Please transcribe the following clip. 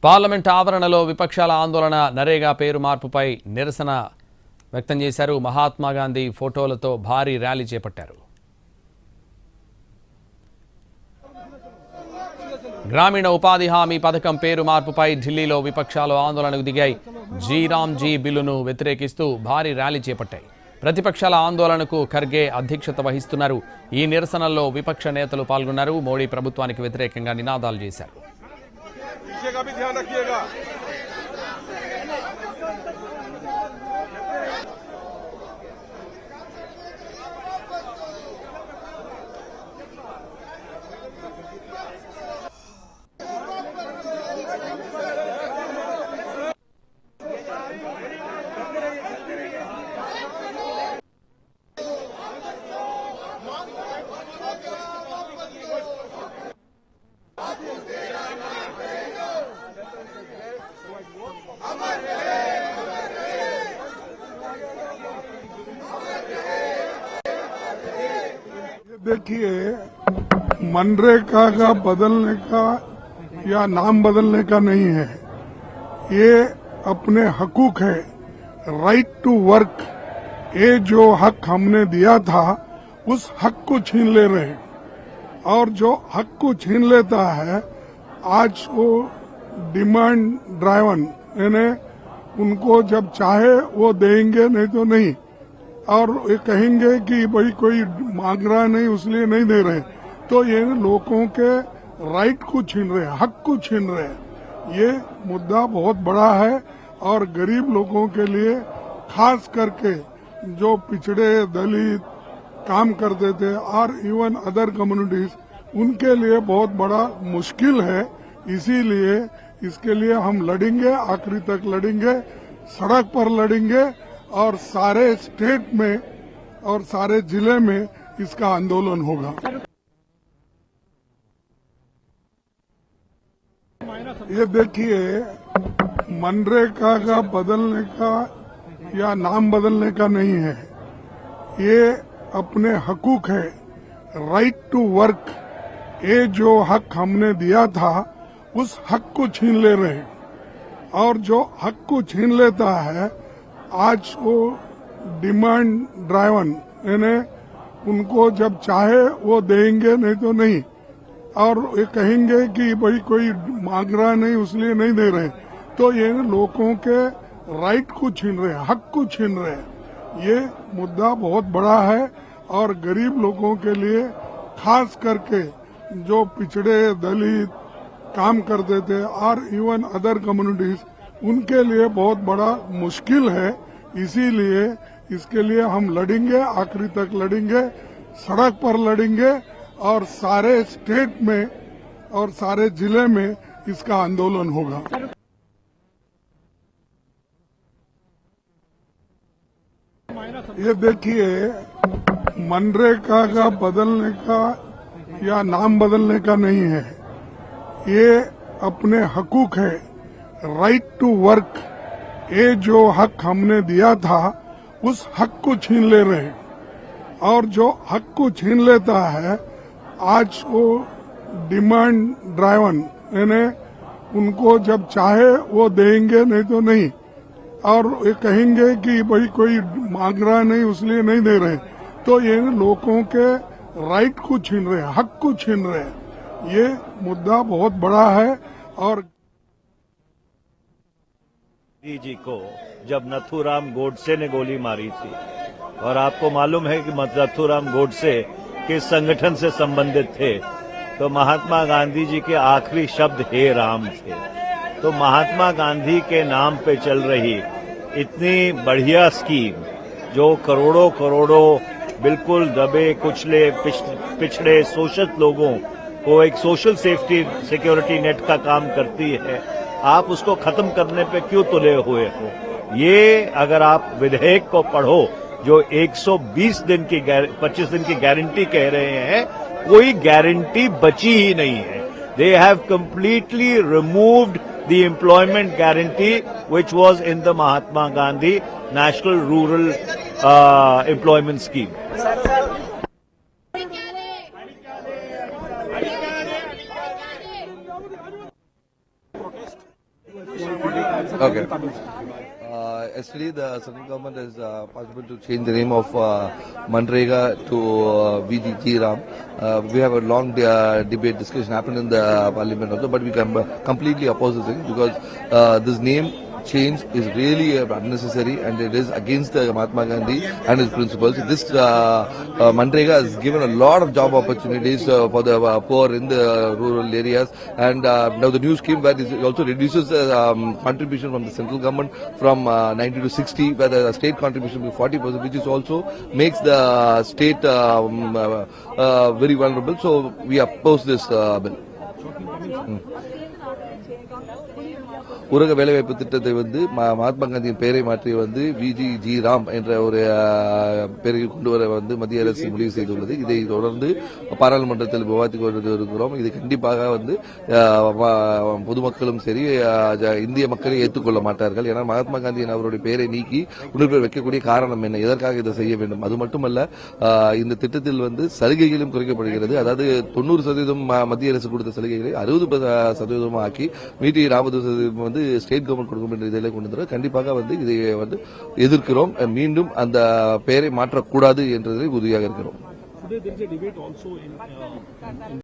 Parliament ఆవరణలో విపక్షాల ఆందోళన నరేగా పేరు మార్పుపై నిరసన వ్యక్తం చేశారు. మహాత్మా గాంధీ ఫోటోలతో భారీ ర్యాలీ చేపట్టారు. గ్రామీణ ఉపాధి హామీ పథకం పేరు మార్పుపై ఢిల్లీలో విపక్షాలు ఆందోళనకు దిగాయి. జీ బిల్లును వ్యతిరేకిస్తూ భారీ ర్యాలీ చేపట్టాయి. ప్రతిపక్షాల ఆందోళనకు ఖర్గే అధ్యక్షత వహిస్తున్నారు. ఈ నిరసనల్లో విపక్ష నేతలు పాల్గొన్నారు. మోడీ ప్రభుత్వానికి వ్యతిరేకంగా నినాదాలు చేశారు. का भी ध्यान रखिएगा। देखिए, मनरेगा का बदलने का या नाम बदलने का नहीं है, ये अपने हकूक है। राइट टू वर्क, ये जो हक हमने दिया था उस हक को छीन ले रहे हैं, और जो हक को छीन लेता है आज वो डिमांड ड्राइवन, यानी उनको जब चाहे वो देंगे, नहीं तो नहीं, और ये कहेंगे कि भाई कोई मांग रहा नहीं इसलिए नहीं दे रहे, तो ये लोगों के राइट को छीन रहे हैं, हक को छीन रहे हैं। ये मुद्दा बहुत बड़ा है और गरीब लोगों के लिए, खास करके जो पिछड़े दलित काम करते थे और इवन अदर कम्युनिटीज, उनके लिए बहुत बड़ा मुश्किल है। इसीलिए इसके लिए हम लड़ेंगे, आखिरी तक लड़ेंगे, सड़क पर लड़ेंगे और सारे स्टेट में और सारे जिले में इसका आंदोलन होगा। ये देखिए, मनरेगा का बदलने का या नाम बदलने का नहीं है, ये अपने हकूक है। राइट टू वर्क, ये जो हक हमने दिया था उस हक को छीन ले रहे हैं, और जो हक को छीन लेता है आज वो डिमांड ड्राइवन, यानी उनको जब चाहे वो देंगे, नहीं तो नहीं, और ये कहेंगे कि भाई कोई मांग रहा नहीं इसलिए नहीं दे रहे, तो ये लोगों के राइट को छीन रहे हैं, हक को छीन रहे हैं। ये मुद्दा बहुत बड़ा है और गरीब लोगों के लिए, खास करके जो पिछड़े दलित काम करते थे और इवन अदर कम्युनिटीज, उनके लिए बहुत बड़ा मुश्किल है। इसीलिए इसके लिए हम लड़ेंगे, आखिरी तक लड़ेंगे, सड़क पर लड़ेंगे और सारे स्टेट में और सारे जिले में इसका आंदोलन होगा। ये देखिए, मनरेगा का बदलने का या नाम बदलने का नहीं है, ये अपने हकूक है। राइट टू वर्क, ये जो हक हमने दिया था उस हक को छीन ले रहे हैं, और जो हक को छीन लेता है आज वो डिमांड ड्राइवन, यानी उनको जब चाहे वो देंगे, नहीं तो नहीं, और ये कहेंगे कि भाई कोई मांग रहा नहीं इसलिए नहीं दे रहे, तो ये लोगों के राइट को छीन रहे हैं, हक को छीन रहे हैं। ये मुद्दा बहुत बड़ा है। और जी को जब नथुराम गोडसे ने गोली मारी थी, और आपको मालूम है कि नथुराम गोडसे किस संगठन से संबंधित थे, तो महात्मा गांधी जी के आखिरी शब्द हे राम थे। तो महात्मा गांधी के नाम पे चल रही इतनी बढ़िया स्कीम, जो करोड़ों करोड़ों बिल्कुल दबे कुचले पिछड़े शोषित लोगों को एक सोशल सेफ्टी सिक्योरिटी नेट का काम करती है, आप उसको खत्म करने पे क्यों तुले हुए हो? ये अगर आप विधेयक को पढ़ो, जो 120 दिन की 25 दिन की गारंटी कह रहे हैं, कोई गारंटी बची ही नहीं है। They have completely removed the employment guarantee which was in the Mahatma Gandhi national rural employment scheme. Okay. Yesterday, the central government has possible to change the name of Manrega to VGG Ram. We have a long debate discussion happened in the parliament also, but we can completely oppose the thing because this name change is really unnecessary and it is against Mahatma Gandhi and his principles. This Manrega has given a lot of job opportunities for the poor in the rural areas, and now the news came where it also reduces contribution from the central government from 90 to 60, where the state contribution will be 40%, which is also makes the state very vulnerable. So we oppose this bill. ஊரக வேலைவாய்ப்பு திட்டத்தை வந்து மகாத்மா காந்தியின் பெயரை மாற்றி வந்து விஜி ராம் என்ற ஒரு பெயரை கொண்டு வர வந்து மத்திய அரசு முடிவு செய்துள்ளது. இதை தொடர்ந்து பாராளுமன்றத்தில் விவாதித்து கொண்டு இருக்கிறோம். இது கண்டிப்பாக வந்து பொதுமக்களும் சரி இந்திய மக்களை ஏற்றுக்கொள்ள மாட்டார்கள். ஏன்னா மகாத்மா காந்தியின் அவருடைய பெயரை நீக்கி இன்னொரு பேர் வைக்கக்கூடிய காரணம் என்ன, எதற்காக இதை செய்ய வேண்டும்? அது மட்டுமல்ல, இந்த திட்டத்தில் வந்து சலுகைகளும் குறைக்கப்படுகிறது. அதாவது 90% மத்திய அரசு கொடுத்த சலுகைகளை 60% ஆக்கி மீதி 40% வந்து ஸ்டேட் கவர்மெண்ட் கொடுக்கும் என்ற இதில் கொண்டு வர கண்டிப்பாக வந்து இதை வந்து எதிர்க்கிறோம். மீண்டும் அந்த பெயரை மாற்றக்கூடாது என்றதில் உறுதியாக இருக்கிறோம்.